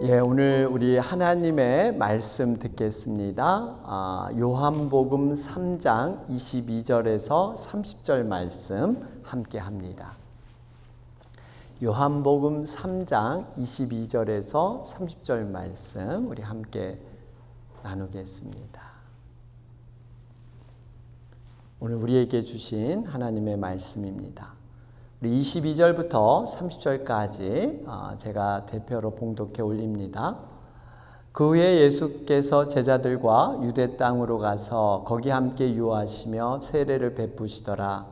오늘 우리 하나님의 말씀 듣겠습니다. 요한복음 3장 22절에서 30절 말씀 함께 합니다. 요한복음 3장 22절에서 30절 말씀 우리 함께 나누겠습니다. 오늘 우리에게 주신 하나님의 말씀입니다. 우리 22절부터 30절까지 제가 대표로 봉독해 올립니다. 그 후에 예수께서 제자들과 유대 땅으로 가서 거기 함께 유하시며 세례를 베푸시더라.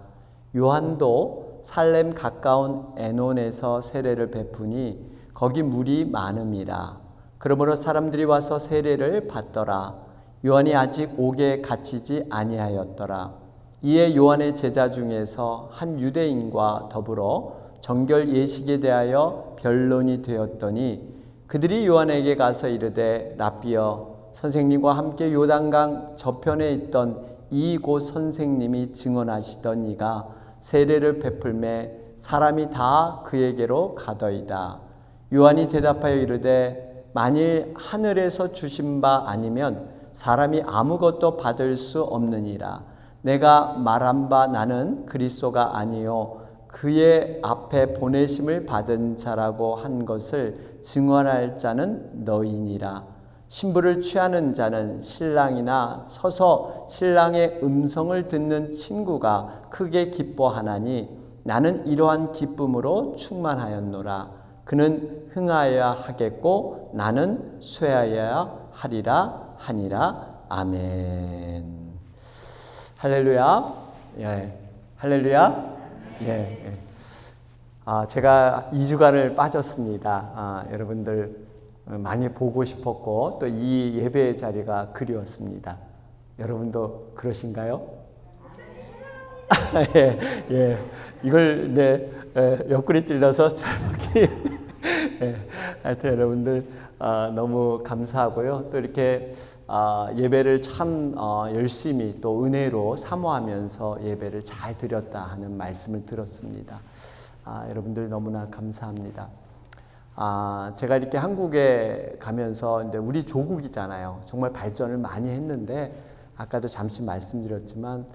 요한도 살렘 가까운 에논에서 세례를 베푸니 거기 물이 많음이라. 그러므로 사람들이 와서 세례를 받더라. 요한이 아직 옥에 갇히지 아니하였더라. 이에 요한의 제자 중에서 한 유대인과 더불어 정결 예식에 대하여 변론이 되었더니 그들이 요한에게 가서 이르되 랍비여, 선생님과 함께 요단강 저편에 있던 이곳 선생님이 증언하시던 이가 세례를 베풀매 사람이 다 그에게로 가더이다. 요한이 대답하여 이르되 만일 하늘에서 주신 바 아니면 사람이 아무것도 받을 수 없느니라. 내가 말한 바 나는 그리스도가 아니요 그의 앞에 보내심을 받은 자라고 한 것을 증언할 자는 너희니라. 신부를 취하는 자는 신랑이나 서서 신랑의 음성을 듣는 친구가 크게 기뻐하나니 나는 이러한 기쁨으로 충만하였노라. 그는 흥하여야 하겠고 나는 쇠하여야 하리라 하니라. 아멘. 할렐루야. 할렐루야. 제가 2주간을 빠졌습니다. 여러분들 많이 보고 싶었고 또 이 예배의 자리가 그리웠습니다. 여러분도 그러신가요? 이걸 옆구리 찔러서 잘못히 하여튼 여러분들 너무 감사하고요. 또 이렇게 예배를 참 열심히 또 은혜로 사모하면서 예배를 잘 드렸다 하는 말씀을 들었습니다. 여러분들 너무나 감사합니다. 제가 이렇게 한국에 가면서 이제 우리 조국이잖아요. 정말 발전을 많이 했는데 아까도 잠시 말씀드렸지만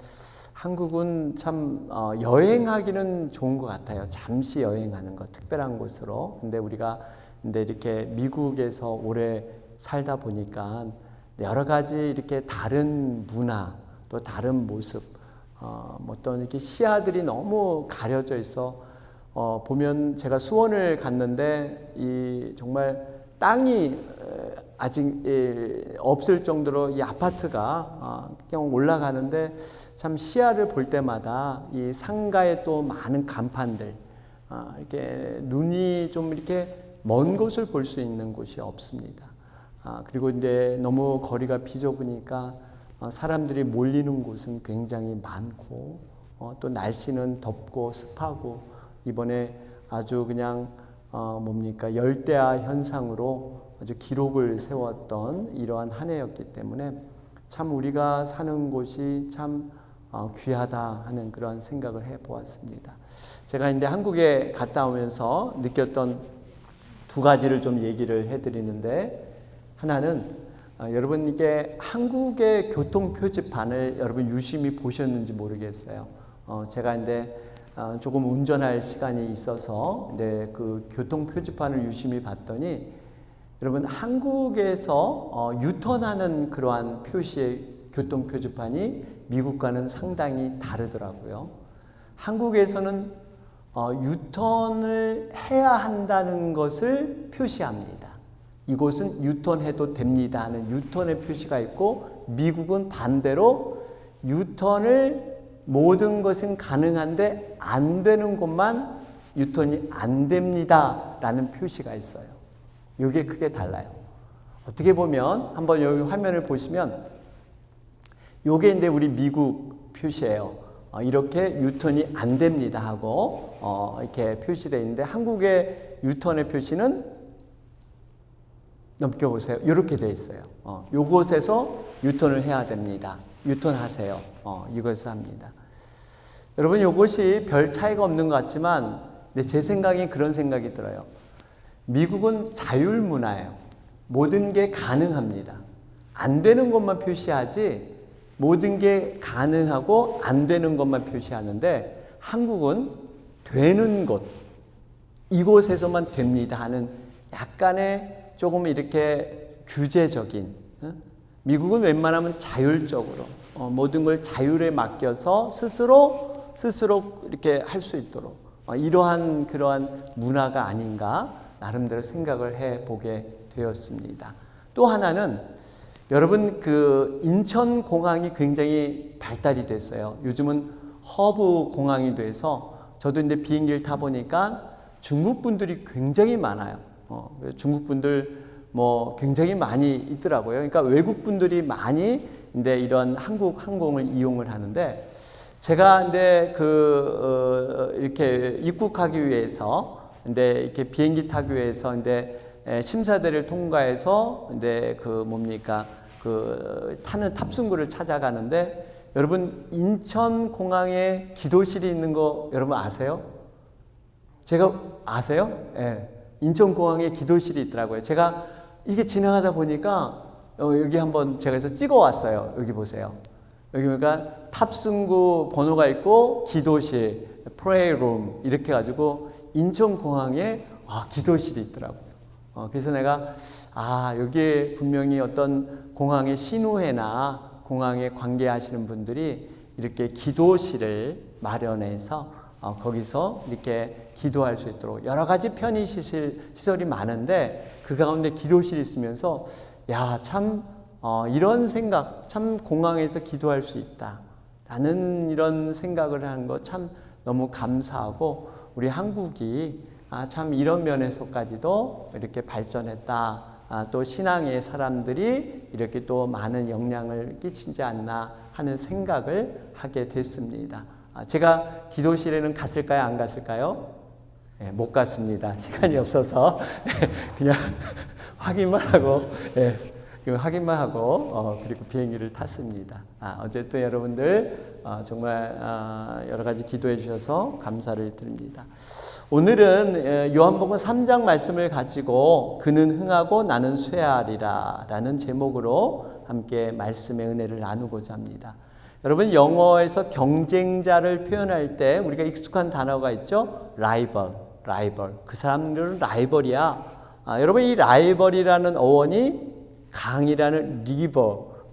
한국은 참 여행하기는 좋은 것 같아요. 잠시 여행하는 것, 특별한 곳으로. 근데 우리가 이렇게 미국에서 오래 살다 보니까 여러 가지 이렇게 다른 문화, 또 다른 모습, 어떤 이렇게 시야들이 너무 가려져 있어. 보면 제가 수원을 갔는데 이 정말 땅이 아직 없을 정도로 이 아파트가 그냥 올라가는데 참 시야를 볼 때마다 이 상가에 또 많은 간판들, 이렇게 눈이 좀 이렇게 먼 곳을 볼 수 있는 곳이 없습니다. 그리고 이제 너무 거리가 비좁으니까 사람들이 몰리는 곳은 굉장히 많고 또 날씨는 덥고 습하고 이번에 아주 그냥 열대야 현상으로 아주 기록을 세웠던 이러한 한 해였기 때문에 참 우리가 사는 곳이 참 귀하다 하는 그런 생각을 해보았습니다. 제가 이제 한국에 갔다 오면서 느꼈던 두 가지를 좀 얘기를 해드리는데, 하나는 여러분 이게 한국의 교통 표지판을 여러분 유심히 보셨는지 모르겠어요. 제가 이제 조금 운전할 시간이 있어서 그 교통 표지판을 유심히 봤더니 여러분 한국에서 유턴하는 그러한 표시의 교통 표지판이 미국과는 상당히 다르더라고요. 한국에서는 유턴을 해야 한다는 것을 표시합니다. 이곳은 유턴해도 됩니다 하는 유턴의 표시가 있고, 미국은 반대로 유턴을 모든 것은 가능한데 안 되는 곳만 유턴이 안 됩니다 라는 표시가 있어요. 이게 크게 달라요. 어떻게 보면 한번 여기 화면을 보시면 이게 이제 우리 미국 표시예요. 이렇게 유턴이 안 됩니다 하고 이렇게 표시되어 있는데, 한국의 유턴의 표시는 넘겨보세요. 이렇게 되어 있어요. 이곳에서 유턴을 해야 됩니다. 유턴하세요. 이것을 합니다. 여러분 이것이 별 차이가 없는 것 같지만 제 생각에 그런 생각이 들어요. 미국은 자율문화예요. 모든 게 가능합니다. 안 되는 것만 표시하지 모든 게 가능하고 안 되는 것만 표시하는데 한국은 되는 곳, 이곳에서만 됩니다 하는 약간의 조금 이렇게 규제적인, 미국은 웬만하면 자율적으로 모든 걸 자율에 맡겨서 스스로 이렇게 할 수 있도록 이러한 그러한 문화가 아닌가 나름대로 생각을 해보게 되었습니다. 또 하나는 여러분 그 인천공항이 굉장히 발달이 됐어요. 요즘은 허브 공항이 돼서 저도 이제 비행기를 타보니까 중국 분들이 굉장히 많아요. 중국 분들 뭐 굉장히 많이 있더라고요. 그러니까 외국 분들이 많이 근데 이런 한국 항공을 이용을 하는데 제가 근데 이렇게 입국하기 위해서 근데 이렇게 비행기 타기 위해서 근데 심사대를 통과해서 근데 타는 탑승구를 찾아가는데 여러분 인천공항에 기도실이 있는 거 여러분 아세요? 제가 아세요? 예. 인천공항에 기도실이 있더라고요. 제가 이게 지나가다 보니까 여기 한번 제가 해서 찍어 왔어요. 여기 보세요. 여기 보니까 탑승구 번호가 있고 기도실, 프레이룸 이렇게 가지고 인천공항에 기도실이 있더라고요. 그래서 내가 여기에 분명히 어떤 공항의 신우회나 공항에 관계하시는 분들이 이렇게 기도실을 마련해서 거기서 이렇게 기도할 수 있도록 여러 가지 편의 시설이 많은데 그 가운데 기도실이 있으면서 참 이런 생각, 참 공항에서 기도할 수 있다 라는 이런 생각을 한 거 참 너무 감사하고 우리 한국이 참 이런 면에서까지도 이렇게 발전했다. 또 신앙의 사람들이 이렇게 또 많은 영향을 끼치지 않나 하는 생각을 하게 됐습니다. 제가 기도실에는 갔을까요? 안 갔을까요? 네, 못 갔습니다. 시간이 없어서 그냥 확인만 하고 그리고 비행기를 탔습니다. 어쨌든 여러분들 정말 여러 가지 기도해 주셔서 감사를 드립니다. 오늘은 요한복음 3장 말씀을 가지고 그는 흥하고 나는 쇠하리라 라는 제목으로 함께 말씀의 은혜를 나누고자 합니다. 여러분 영어에서 경쟁자를 표현할 때 우리가 익숙한 단어가 있죠. 라이벌. 그 사람들은 라이벌이야. 여러분 이 라이벌이라는 어원이 강이라는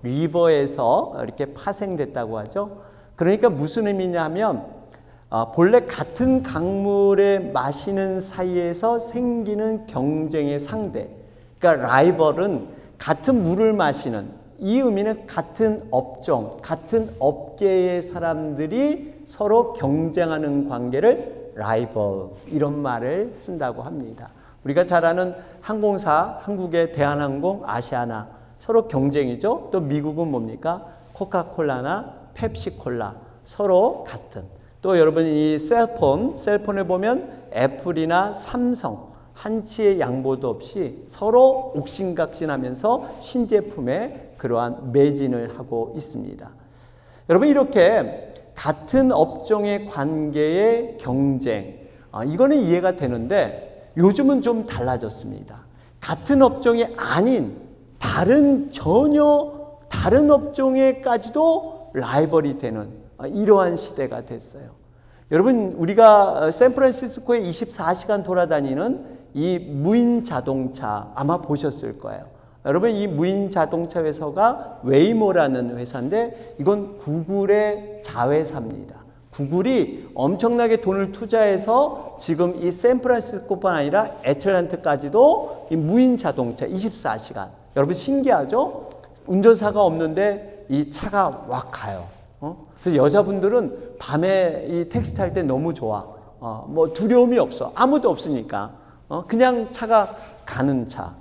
리버에서 이렇게 파생됐다고 하죠. 그러니까 무슨 의미냐면 본래 같은 강물에 마시는 사이에서 생기는 경쟁의 상대. 그러니까 라이벌은 같은 물을 마시는 이 의미는 같은 업종, 같은 업계의 사람들이 서로 경쟁하는 관계를 라이벌 이런 말을 쓴다고 합니다. 우리가 잘 아는 항공사, 한국의 대한항공, 아시아나 서로 경쟁이죠. 또 미국은 뭡니까? 코카콜라나 펩시콜라 서로 같은. 또 여러분 이 셀폰에 보면 애플이나 삼성 한치의 양보도 없이 서로 옥신각신하면서 신제품에 그러한 매진을 하고 있습니다. 여러분 이렇게 같은 업종의 관계의 경쟁 이거는 이해가 되는데 요즘은 좀 달라졌습니다. 같은 업종이 아닌 전혀 다른 업종에까지도 라이벌이 되는 이러한 시대가 됐어요. 여러분 우리가 샌프란시스코에 24시간 돌아다니는 이 무인 자동차 아마 보셨을 거예요. 여러분 이 무인 자동차 회사가 웨이모라는 회사인데 이건 구글의 자회사입니다. 구글이 엄청나게 돈을 투자해서 지금 이 샌프란시스코뿐 아니라 애틀랜타까지도 이 무인 자동차 24시간. 여러분 신기하죠? 운전사가 없는데 이 차가 막 가요. 그래서 여자분들은 밤에 이 택시 탈 때 너무 좋아. 뭐 두려움이 없어. 아무도 없으니까. 그냥 차가 가는 차.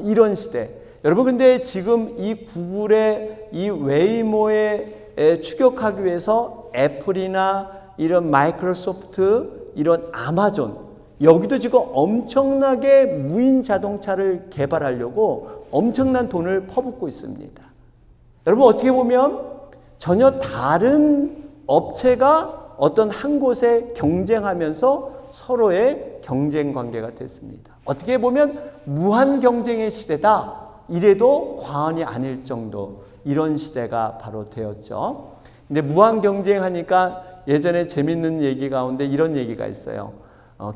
이런 시대. 여러분 근데 지금 이 구글의 이 웨이모에 추격하기 위해서 애플이나 이런 마이크로소프트, 이런 아마존 여기도 지금 엄청나게 무인 자동차를 개발하려고 엄청난 돈을 퍼붓고 있습니다. 여러분 어떻게 보면 전혀 다른 업체가 어떤 한 곳에 경쟁하면서 서로의 경쟁 관계가 됐습니다. 어떻게 보면 무한 경쟁의 시대다. 이래도 과언이 아닐 정도 이런 시대가 바로 되었죠. 근데 무한 경쟁하니까 예전에 재밌는 얘기 가운데 이런 얘기가 있어요.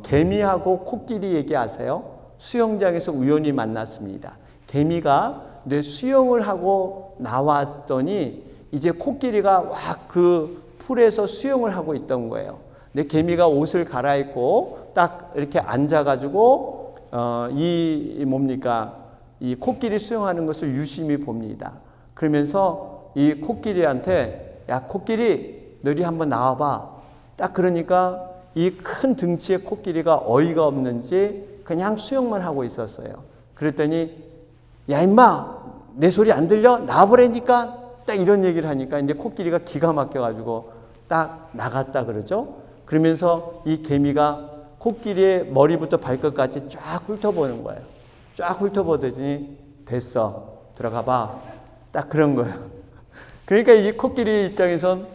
개미하고 코끼리 얘기하세요. 수영장에서 우연히 만났습니다. 개미가 이제 수영을 하고 나왔더니 이제 코끼리가 막 그 풀에서 수영을 하고 있던 거예요. 근데 개미가 옷을 갈아입고 딱 이렇게 앉아가지고 이 코끼리 수영하는 것을 유심히 봅니다. 그러면서 이 코끼리한테 야 코끼리 너희 한번 나와봐. 딱 그러니까 이 큰 등치의 코끼리가 어이가 없는지 그냥 수영만 하고 있었어요. 그랬더니 야 임마 내 소리 안 들려? 나와보라니까. 딱 이런 얘기를 하니까 이제 코끼리가 기가 막혀가지고 딱 나갔다 그러죠. 그러면서 이 개미가 코끼리의 머리부터 발끝까지 쫙 훑어보는 거예요. 쫙 훑어보더니 됐어 들어가 봐. 딱 그런 거예요. 그러니까 이 코끼리 입장에선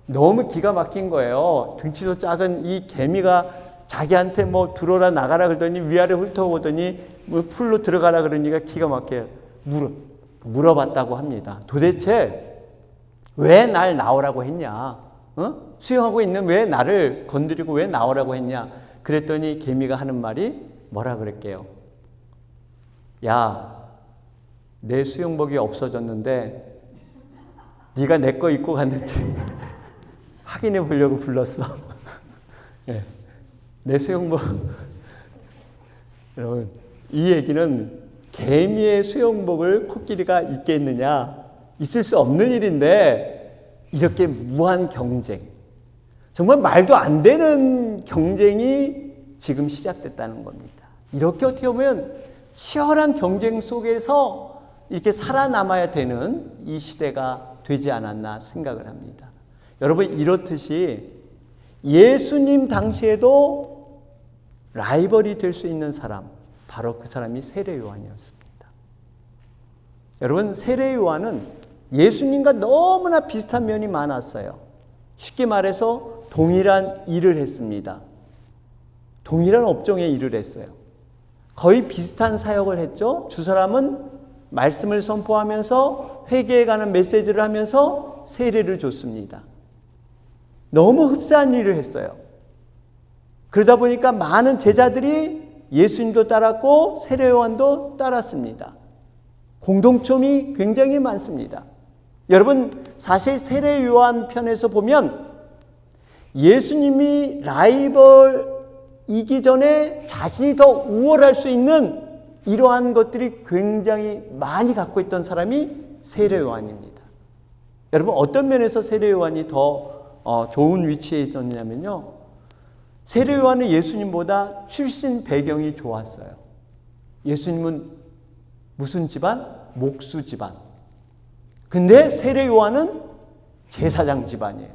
너무 기가 막힌 거예요. 등치도 작은 이 개미가 자기한테 뭐 들어라 나가라 그러더니 위아래 훑어보더니 뭐 풀로 들어가라 그러니까 기가 막혀요. 물어봤다고 합니다. 도대체 왜 날 나오라고 했냐? 수영하고 있는 왜 나를 건드리고 왜 나오라고 했냐? 그랬더니 개미가 하는 말이 뭐라 그럴게요? 야, 내 수영복이 없어졌는데 네가 내 거 입고 갔는지 확인해 보려고 불렀어. 예, 내 수영복. 여러분, 이 얘기는 개미의 수영복을 코끼리가 입겠느냐? 있을 수 없는 일인데 이렇게 무한 경쟁, 정말 말도 안 되는 경쟁이 지금 시작됐다는 겁니다. 이렇게 어떻게 보면 치열한 경쟁 속에서 이렇게 살아남아야 되는 이 시대가 되지 않았나 생각을 합니다. 여러분 이렇듯이 예수님 당시에도 라이벌이 될 수 있는 사람, 바로 그 사람이 세례 요한이었습니다. 여러분 세례 요한은 예수님과 너무나 비슷한 면이 많았어요. 쉽게 말해서 동일한 일을 했습니다. 동일한 업종의 일을 했어요. 거의 비슷한 사역을 했죠. 두 사람은 말씀을 선포하면서 회개에 관한 메시지를 하면서 세례를 줬습니다. 너무 흡사한 일을 했어요. 그러다 보니까 많은 제자들이 예수님도 따랐고 세례 요한도 따랐습니다. 공동점이 굉장히 많습니다. 여러분 사실 세례 요한 편에서 보면 예수님이 라이벌이기 전에 자신이 더 우월할 수 있는 이러한 것들이 굉장히 많이 갖고 있던 사람이 세례 요한입니다. 여러분 어떤 면에서 세례 요한이 더 좋은 위치에 있었냐면요, 세례 요한은 예수님보다 출신 배경이 좋았어요. 예수님은 무슨 집안? 목수 집안. 근데 세례 요한은 제사장 집안이에요.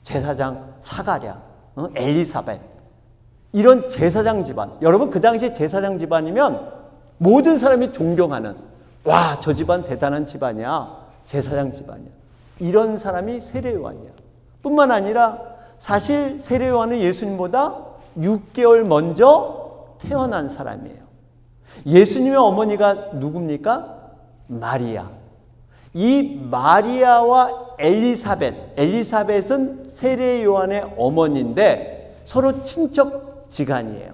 제사장 사가랴, 엘리사벳, 이런 제사장 집안. 여러분 그 당시 제사장 집안이면 모든 사람이 존경하는, 와, 저 집안 대단한 집안이야, 제사장 집안이야, 이런 사람이 세례 요한이야. 뿐만 아니라 사실 세례 요한은 예수님보다 6개월 먼저 태어난 사람이에요. 예수님의 어머니가 누굽니까? 마리아. 이 마리아와 엘리사벳은 세례 요한의 어머니인데 서로 친척지간이에요.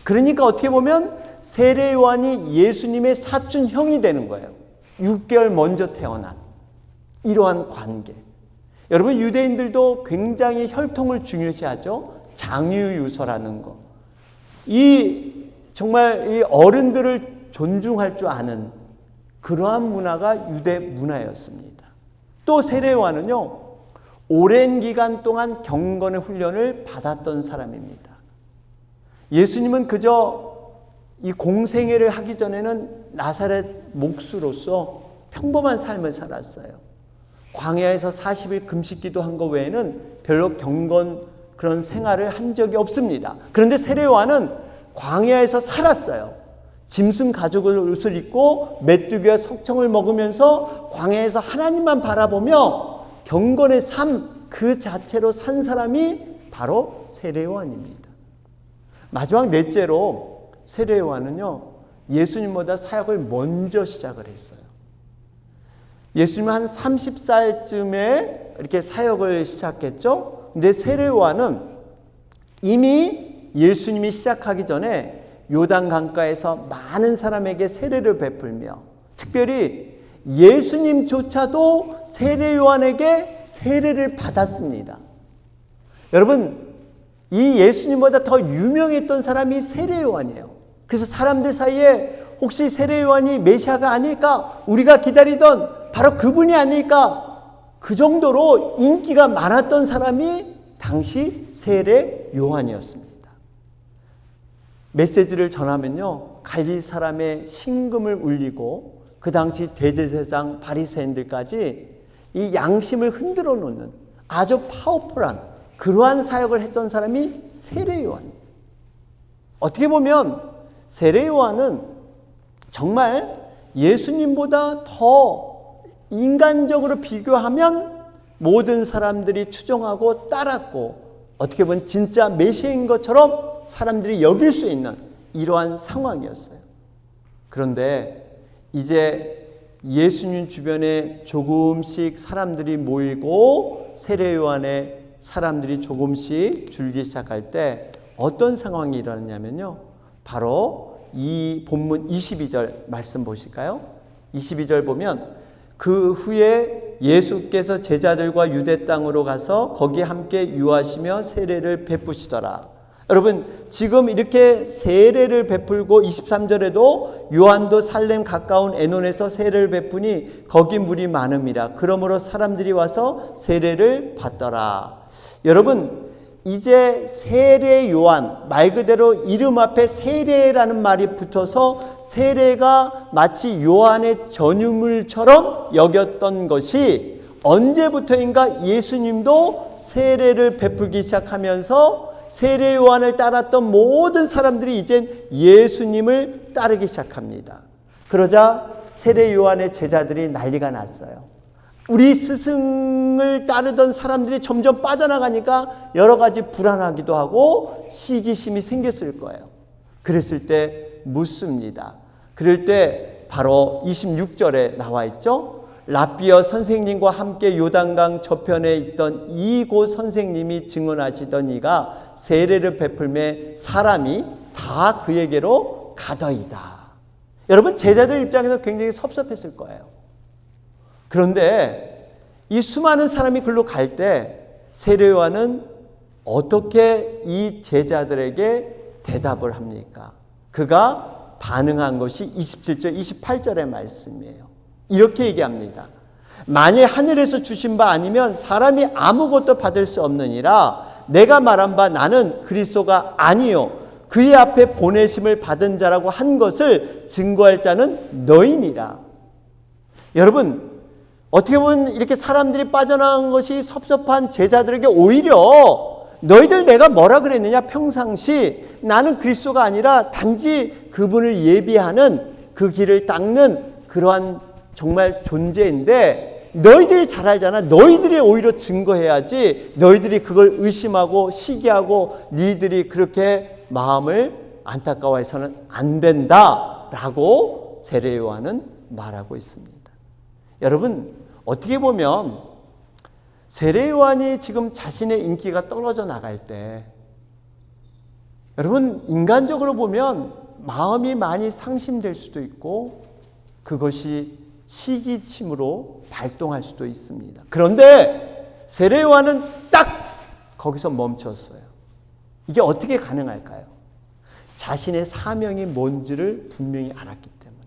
그러니까 어떻게 보면 세례 요한이 예수님의 사촌 형이 되는 거예요. 6개월 먼저 태어난 이러한 관계. 여러분 유대인들도 굉장히 혈통을 중요시하죠. 장유유서라는 거. 정말 이 어른들을 존중할 줄 아는 그러한 문화가 유대 문화였습니다. 또 세례 요한은요, 오랜 기간 동안 경건의 훈련을 받았던 사람입니다. 예수님은 그저 이 공생애를 하기 전에는 나사렛 목수로서 평범한 삶을 살았어요. 광야에서 40일 금식 기도한 것 외에는 별로 경건 그런 생활을 한 적이 없습니다. 그런데 세례 요한은 광야에서 살았어요. 짐승 가죽을 옷을 입고 메뚜기와 석청을 먹으면서 광야에서 하나님만 바라보며 경건의 삶 그 자체로 산 사람이 바로 세례 요한입니다. 마지막 넷째로 세례 요한은요, 예수님보다 사역을 먼저 시작을 했어요. 예수님은 한 30살쯤에 이렇게 사역을 시작했죠. 근데 세례 요한은 이미 예수님이 시작하기 전에 요단 강가에서 많은 사람에게 세례를 베풀며, 특별히 예수님조차도 세례 요한에게 세례를 받았습니다. 여러분, 이 예수님보다 더 유명했던 사람이 세례 요한이에요. 그래서 사람들 사이에 혹시 세례 요한이 메시아가 아닐까? 우리가 기다리던 바로 그분이 아닐까? 그 정도로 인기가 많았던 사람이 당시 세례 요한이었습니다. 메시지를 전하면요, 갈릴 사람의 심금을 울리고 그 당시 대제사장 바리새인들까지 이 양심을 흔들어 놓는 아주 파워풀한 그러한 사역을 했던 사람이 세례 요한. 어떻게 보면 세례 요한은 정말 예수님보다 더 인간적으로 비교하면 모든 사람들이 추종하고 따랐고, 어떻게 보면 진짜 메시아인 것처럼 사람들이 여길 수 있는 이러한 상황이었어요. 그런데 이제 예수님 주변에 조금씩 사람들이 모이고 세례 요한의 사람들이 조금씩 줄기 시작할 때 어떤 상황이 일어났냐면요, 바로 이 본문 22절 말씀 보실까요? 22절 보면, 그 후에 예수께서 제자들과 유대 땅으로 가서 거기 함께 유하시며 세례를 베푸시더라. 여러분, 지금 이렇게 세례를 베풀고 23절에도 요한도 살렘 가까운 에논에서 세례를 베푸니 거기 물이 많음이라. 그러므로 사람들이 와서 세례를 받더라. 여러분, 이제 세례 요한, 말 그대로 이름 앞에 세례라는 말이 붙어서 세례가 마치 요한의 전유물처럼 여겼던 것이 언제부터인가 예수님도 세례를 베풀기 시작하면서 세례 요한을 따랐던 모든 사람들이 이젠 예수님을 따르기 시작합니다. 그러자 세례 요한의 제자들이 난리가 났어요. 우리 스승을 따르던 사람들이 점점 빠져나가니까 여러 가지 불안하기도 하고 시기심이 생겼을 거예요. 그랬을 때 묻습니다. 그럴 때 바로 26절에 나와 있죠. 랍비어 선생님과 함께 요단강 저편에 있던 이곳 선생님이 증언하시던 이가 세례를 베풀매 사람이 다 그에게로 가더이다. 여러분, 제자들 입장에서 굉장히 섭섭했을 거예요. 그런데 이 수많은 사람이 글로 갈 때 세례 요한은 어떻게 이 제자들에게 대답을 합니까? 그가 반응한 것이 27절, 28절의 말씀이에요. 이렇게 얘기합니다. 만일 하늘에서 주신 바 아니면 사람이 아무것도 받을 수 없느니라. 내가 말한 바 나는 그리스도가 아니요 그의 앞에 보내심을 받은 자라고 한 것을 증거할 자는 너희니라. 여러분, 어떻게 보면 이렇게 사람들이 빠져나간 것이 섭섭한 제자들에게 오히려 너희들 내가 뭐라 그랬느냐, 평상시 나는 그리스도가 아니라 단지 그분을 예비하는 그 길을 닦는 그러한 정말 존재인데 너희들이 잘 알잖아. 너희들이 오히려 증거해야지. 너희들이 그걸 의심하고 시기하고 니들이 그렇게 마음을 안타까워해서는 안 된다라고 세례 요한은 말하고 있습니다. 여러분, 어떻게 보면 세례 요한이 지금 자신의 인기가 떨어져 나갈 때, 여러분, 인간적으로 보면 마음이 많이 상심될 수도 있고 그것이 시기심으로 발동할 수도 있습니다. 그런데 세례 요한은 딱 거기서 멈췄어요. 이게 어떻게 가능할까요? 자신의 사명이 뭔지를 분명히 알았기 때문에,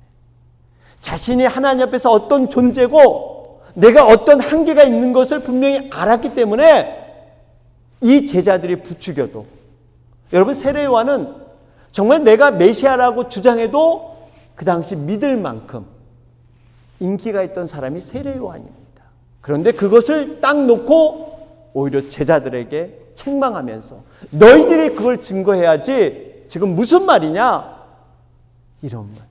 자신이 하나님 앞에서 어떤 존재고 내가 어떤 한계가 있는 것을 분명히 알았기 때문에 이 제자들이 부추겨도, 여러분, 세례 요한은 정말 내가 메시아라고 주장해도 그 당시 믿을 만큼 인기가 있던 사람이 세례 요한입니다. 그런데 그것을 딱 놓고 오히려 제자들에게 책망하면서 너희들이 그걸 증거해야지 지금 무슨 말이냐, 이런 말.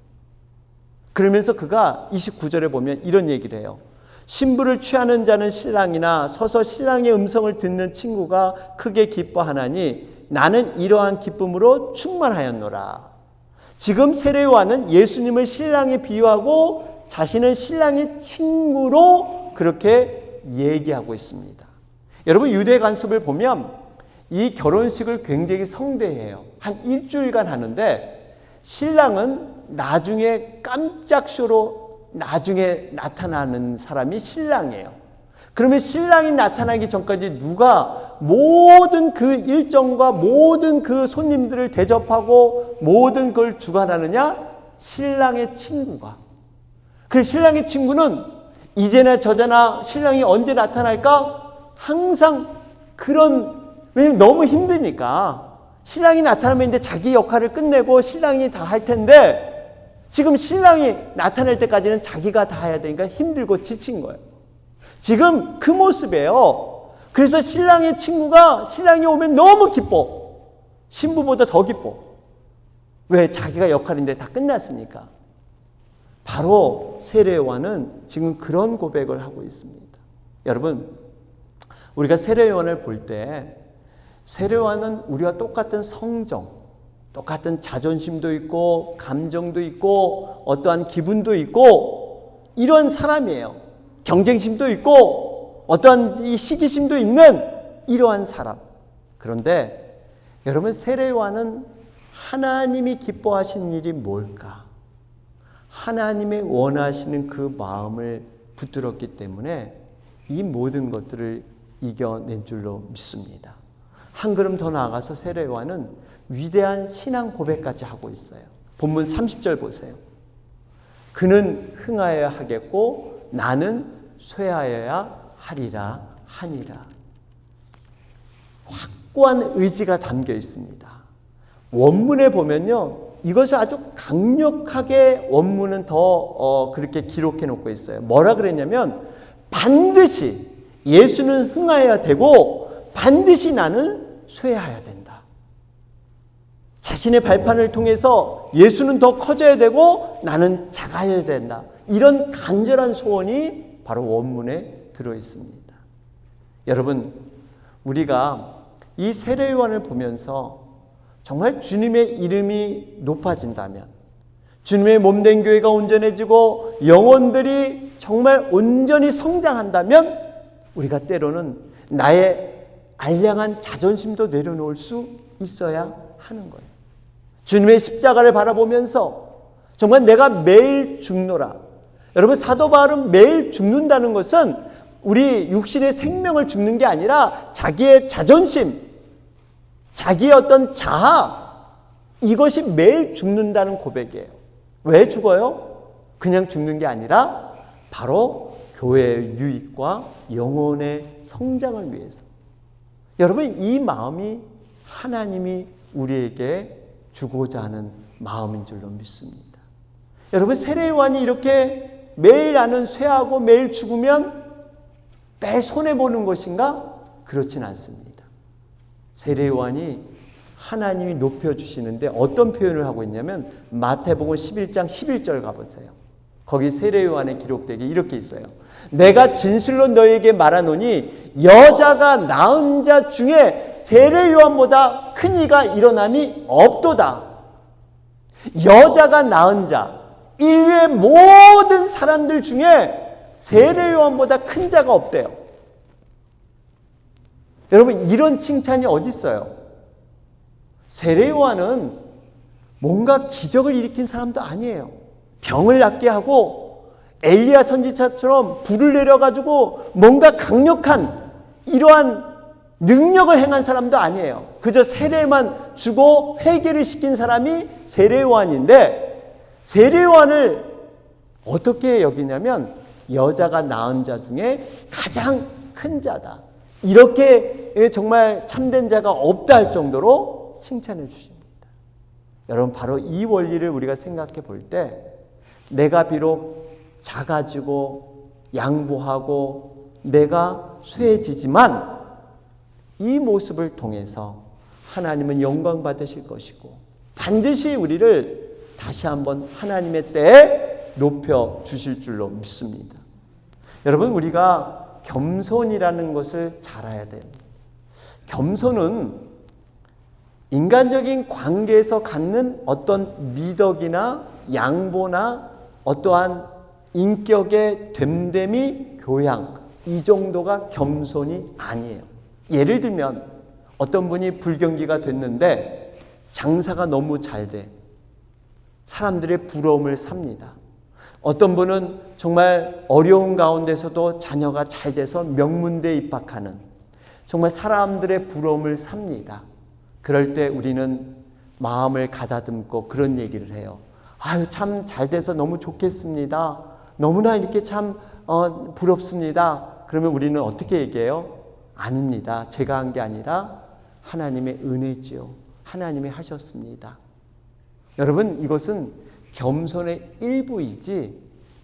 그러면서 그가 29절에 보면 이런 얘기를 해요. 신부를 취하는 자는 신랑이나 서서 신랑의 음성을 듣는 친구가 크게 기뻐하나니 나는 이러한 기쁨으로 충만하였노라. 지금 세례요한은 예수님을 신랑에 비유하고 자신은 신랑의 친구로 그렇게 얘기하고 있습니다. 여러분, 유대 관습을 보면 이 결혼식을 굉장히 성대해요. 한 일주일간 하는데 신랑은 나중에 깜짝 쇼로 나중에 나타나는 사람이 신랑이에요. 그러면 신랑이 나타나기 전까지 누가 모든 그 일정과 모든 그 손님들을 대접하고 모든 걸 주관하느냐? 신랑의 친구가. 그 신랑의 친구는 이제나 저제나 신랑이 언제 나타날까? 항상 왜냐면 너무 힘드니까 신랑이 나타나면 이제 자기 역할을 끝내고 신랑이 다 할 텐데 지금 신랑이 나타날 때까지는 자기가 다 해야 되니까 힘들고 지친 거예요. 지금 그 모습이에요. 그래서 신랑의 친구가 신랑이 오면 너무 기뻐. 신부보다 더 기뻐. 왜? 자기가 역할인데 다 끝났으니까. 바로 세례요한은 지금 그런 고백을 하고 있습니다. 여러분, 우리가 세례요한을 볼 때 세례요한은 우리와 똑같은 성정, 똑같은 자존심도 있고 감정도 있고 어떠한 기분도 있고 이런 사람이에요. 경쟁심도 있고 어떠한 이 시기심도 있는 이러한 사람. 그런데 여러분, 세례요한은 하나님이 기뻐하시는 일이 뭘까? 하나님의 원하시는 그 마음을 붙들었기 때문에 이 모든 것들을 이겨낸 줄로 믿습니다. 한 걸음 더 나아가서 세례요한은 위대한 신앙 고백까지 하고 있어요. 본문 30절 보세요. 그는 흥하여야 하겠고 나는 쇠하여야 하리라 하니라. 확고한 의지가 담겨 있습니다. 원문에 보면요, 이것을 아주 강력하게 원문은 더 그렇게 기록해 놓고 있어요. 뭐라 그랬냐면 반드시 예수는 흥하여야 되고 반드시 나는 쇠하여야 된다. 자신의 발판을 통해서 예수는 더 커져야 되고 나는 작아야 된다. 이런 간절한 소원이 바로 원문에 들어 있습니다. 여러분, 우리가 이 세례요한을 보면서 정말 주님의 이름이 높아진다면, 주님의 몸된 교회가 온전해지고 영혼들이 정말 온전히 성장한다면 우리가 때로는 나의 알량한 자존심도 내려놓을 수 있어야 하는 거예요. 주님의 십자가를 바라보면서 정말 내가 매일 죽노라. 여러분, 사도 바울은 매일 죽는다는 것은 우리 육신의 생명을 죽는 게 아니라 자기의 자존심, 자기의 어떤 자아, 이것이 매일 죽는다는 고백이에요. 왜 죽어요? 그냥 죽는 게 아니라 바로 교회의 유익과 영혼의 성장을 위해서. 여러분, 이 마음이 하나님이 우리에게 주고자 하는 마음인 줄로 믿습니다. 여러분, 세례요한이 이렇게 매일 나는 쇠하고 매일 죽으면 매일 손해보는 것인가? 그렇진 않습니다. 세례요한이 하나님이 높여주시는데 어떤 표현을 하고 있냐면 마태복음 11장 11절 가보세요. 거기 세례요한에 기록되게 이렇게 있어요. 내가 진실로 너희에게 말하노니 여자가 낳은 자 중에 세례요한보다 큰 이가 일어남이 없도다. 여자가 낳은 자, 인류의 모든 사람들 중에 세례요한보다 큰 자가 없대요. 여러분, 이런 칭찬이 어디 있어요? 세례요한은 뭔가 기적을 일으킨 사람도 아니에요. 병을 낫게 하고 엘리야 선지자처럼 불을 내려가지고 뭔가 강력한 이러한 능력을 행한 사람도 아니에요. 그저 세례만 주고 회개를 시킨 사람이 세례요한인데, 세례요한을 어떻게 여기냐면 여자가 낳은 자 중에 가장 큰 자다. 이렇게 정말 참된 자가 없다 할 정도로 칭찬해 주십니다. 여러분, 바로 이 원리를 우리가 생각해 볼 때 내가 비록 작아지고 양보하고 내가 쇠해지지만 이 모습을 통해서 하나님은 영광 받으실 것이고 반드시 우리를 다시 한번 하나님의 때에 높여 주실 줄로 믿습니다. 여러분, 우리가 겸손이라는 것을 잘 알아야 됩니다. 겸손은 인간적인 관계에서 갖는 어떤 미덕이나 양보나 어떠한 인격의 됨됨이, 교양, 이 정도가 겸손이 아니에요. 예를 들면 어떤 분이 불경기가 됐는데 장사가 너무 잘 돼. 사람들의 부러움을 삽니다. 어떤 분은 정말 어려운 가운데서도 자녀가 잘 돼서 명문대에 입학하는, 정말 사람들의 부러움을 삽니다. 그럴 때 우리는 마음을 가다듬고 그런 얘기를 해요. 아유, 참 잘 돼서 너무 좋겠습니다. 너무나 이렇게 참 부럽습니다. 그러면 우리는 어떻게 얘기해요? 아닙니다. 제가 한 게 아니라 하나님의 은혜지요. 하나님이 하셨습니다. 여러분, 이것은 겸손의 일부이지,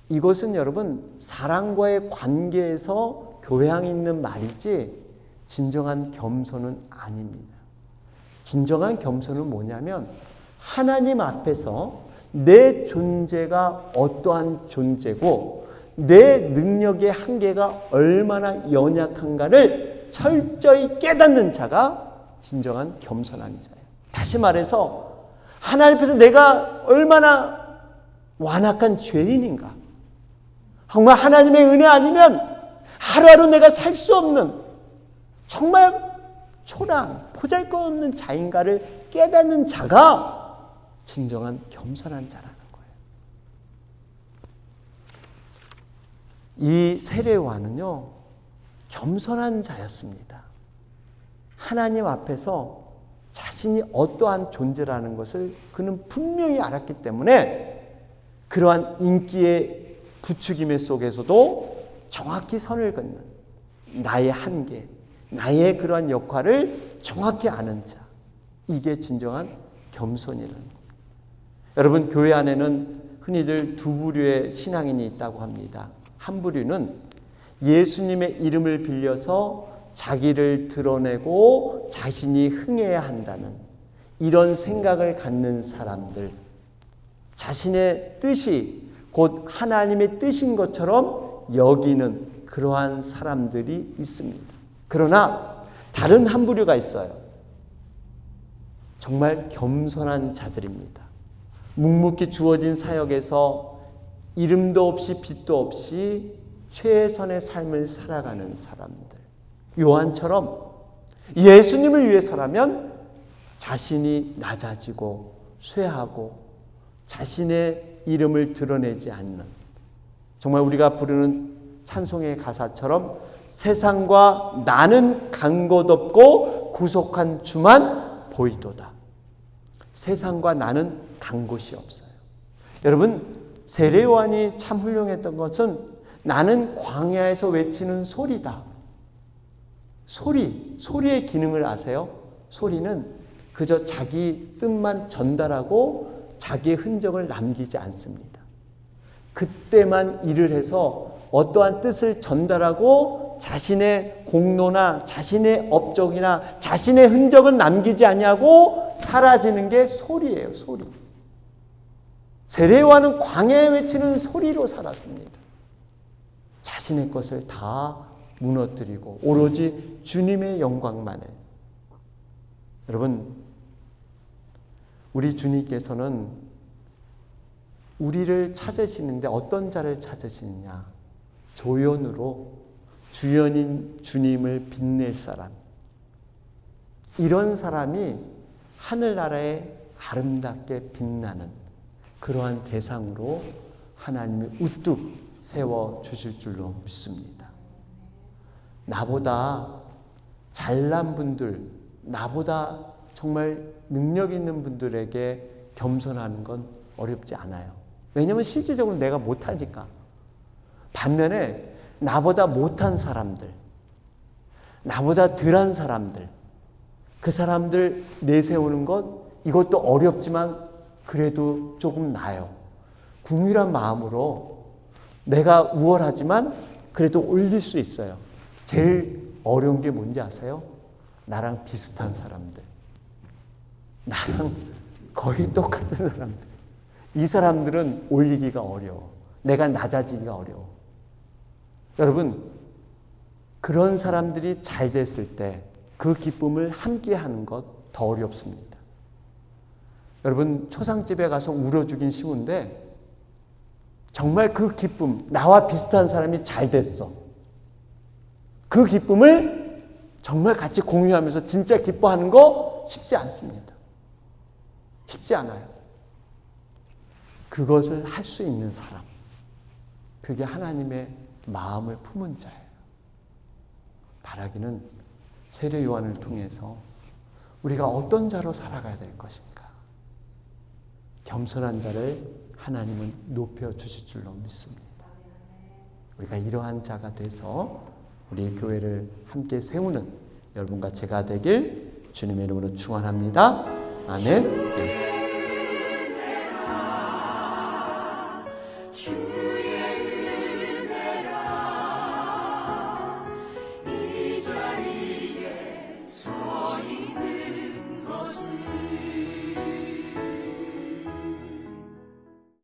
이것은 여러분 사랑과의 관계에서 교양 있는 말이지 진정한 겸손은 아닙니다. 진정한 겸손은 뭐냐면 하나님 앞에서 내 존재가 어떠한 존재고 내 능력의 한계가 얼마나 연약한가를 철저히 깨닫는 자가 진정한 겸손한 자예요. 다시 말해서 하나님 앞에서 내가 얼마나 완악한 죄인인가, 정말 하나님의 은혜 아니면 하루하루 내가 살 수 없는 정말 초라한 보잘것없는 자인가를 깨닫는 자가 진정한 겸손한 자라는 거예요. 이 세례요한은요, 겸손한 자였습니다. 하나님 앞에서 자신이 어떠한 존재라는 것을 그는 분명히 알았기 때문에 그러한 인기의 부추김의 속에서도 정확히 선을 긋는, 나의 한계, 나의 그러한 역할을 정확히 아는 자, 이게 진정한 겸손이라는 겁니다. 여러분, 교회 안에는 흔히들 두 부류의 신앙인이 있다고 합니다. 한 부류는 예수님의 이름을 빌려서 자기를 드러내고 자신이 흥해야 한다는 이런 생각을 갖는 사람들, 자신의 뜻이 곧 하나님의 뜻인 것처럼 여기는 그러한 사람들이 있습니다. 그러나 다른 한 부류가 있어요. 정말 겸손한 자들입니다. 묵묵히 주어진 사역에서 이름도 없이 빛도 없이 최선의 삶을 살아가는 사람들. 요한처럼 예수님을 위해서라면 자신이 낮아지고 쇠하고 자신의 이름을 드러내지 않는, 정말 우리가 부르는 찬송의 가사처럼 세상과 나는 간 곳 없고 구속한 주만 보이도다. 세상과 나는 간 곳이 없어요. 여러분, 세례요한이 참 훌륭했던 것은 나는 광야에서 외치는 소리다. 소리의 기능을 아세요? 소리는 그저 자기 뜻만 전달하고 자기의 흔적을 남기지 않습니다. 그때만 일을 해서 어떠한 뜻을 전달하고 자신의 공로나 자신의 업적이나 자신의 흔적은 남기지 아니하고 사라지는 게 소리예요. 소리. 세례요한은 광야에 외치는 소리로 살았습니다. 자신의 것을 다 무너뜨리고 오로지 주님의 영광만을. 여러분, 우리 주님께서는 우리를 찾으시는데 어떤 자를 찾으시느냐? 조연으로 주연인 주님을 빛낼 사람. 이런 사람이 하늘나라에 아름답게 빛나는 그러한 대상으로 하나님이 우뚝 세워주실 줄로 믿습니다. 나보다 잘난 분들, 나보다 정말 능력 있는 분들에게 겸손하는 건 어렵지 않아요. 왜냐하면 실질적으로 내가 못하니까. 반면에 나보다 못한 사람들, 나보다 덜한 사람들, 그 사람들 내세우는 것, 이것도 어렵지만 그래도 조금 나아요. 궁휼한 마음으로 내가 우월하지만 그래도 올릴 수 있어요. 제일 어려운 게 뭔지 아세요? 나랑 비슷한 사람들, 나랑 거의 똑같은 사람들. 이 사람들은 올리기가 어려워. 내가 낮아지기가 어려워. 여러분, 그런 사람들이 잘 됐을 때 그 기쁨을 함께 하는 것 더 어렵습니다. 여러분 초상집에 가서 울어주긴 쉬운데 정말 그 기쁨, 나와 비슷한 사람이 잘 됐어. 그 기쁨을 정말 같이 공유하면서 진짜 기뻐하는 거 쉽지 않습니다. 쉽지 않아요. 그것을 할 수 있는 사람, 그게 하나님의 마음을 품은 자예요. 바라기는 세례 요한을 통해서 우리가 어떤 자로 살아가야 될 것인가. 겸손한 자를 하나님은 높여주실 줄로 믿습니다. 우리가 이러한 자가 돼서 우리 교회를 함께 세우는 여러분과 제가 되길 주님의 이름으로 축원합니다. 아멘.